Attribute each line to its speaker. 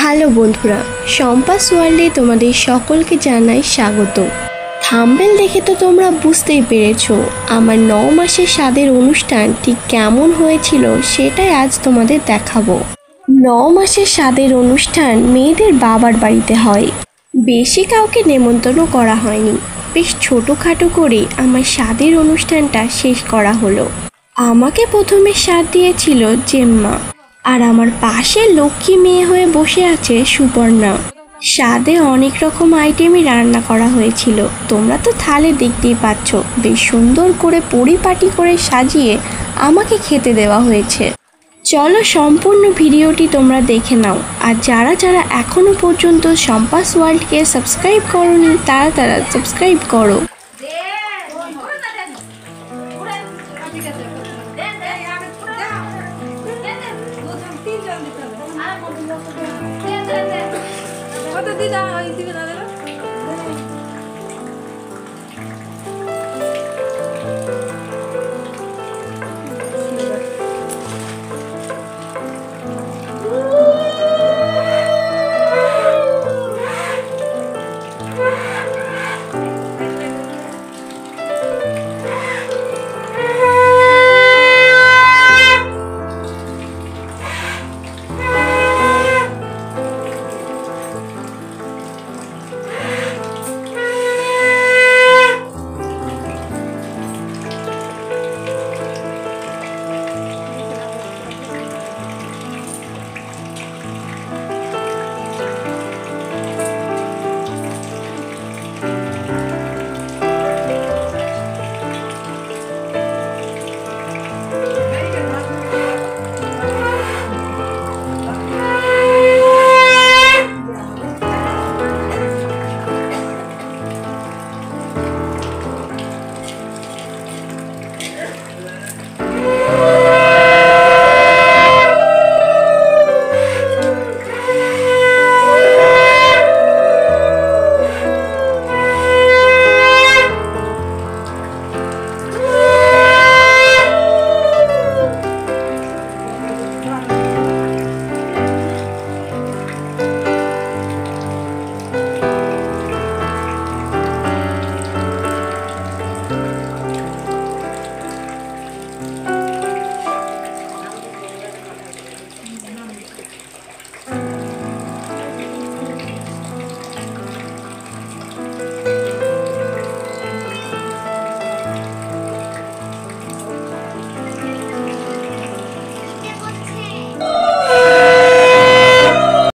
Speaker 1: Hello বন্ধুরা, শম্পাস ওয়ার্ল্ডে তোমাদের সকলকে জানাই স্বাগত। থাম্বনেল দেখে তো তোমরা বুঝতেই পেরেছো আমার 9 মাসের স্বাদের অনুষ্ঠান ঠিক কেমন হয়েছিল, সেটাই আজ তোমাদের দেখাবো। 9 মাসের স্বাদের অনুষ্ঠান মেয়েদের বাবার বাড়িতে হয়। বেশি কাউকে নেমন্তন্ন করা হয়নি, বেশ ছোটোখাটো করে আমার স্বাদের অনুষ্ঠানটা শেষ করা হলো। আমাকে প্রথমে স্বাদ দিয়েছিল জেম্মা, আর আমার পাশে লক্ষ্মী মেয়ে হয়ে বসে আছে সুপর্ণা। স্বাদে অনেক রকম আইটেমই রান্না করা হয়েছিল, তোমরা তো থালে দেখতেই পাচ্ছ। বেশ সুন্দর করে পরিপাটি করে সাজিয়ে আমাকে খেতে দেওয়া হয়েছে। চলো সম্পূর্ণ ভিডিওটি তোমরা দেখে নাও। আর যারা যারা এখনো পর্যন্ত শম্পাস ওয়ার্ল্ডকে সাবস্ক্রাইব করোনি তারা সাবস্ক্রাইব করো।
Speaker 2: কত দিদা ওই দিকে দাদা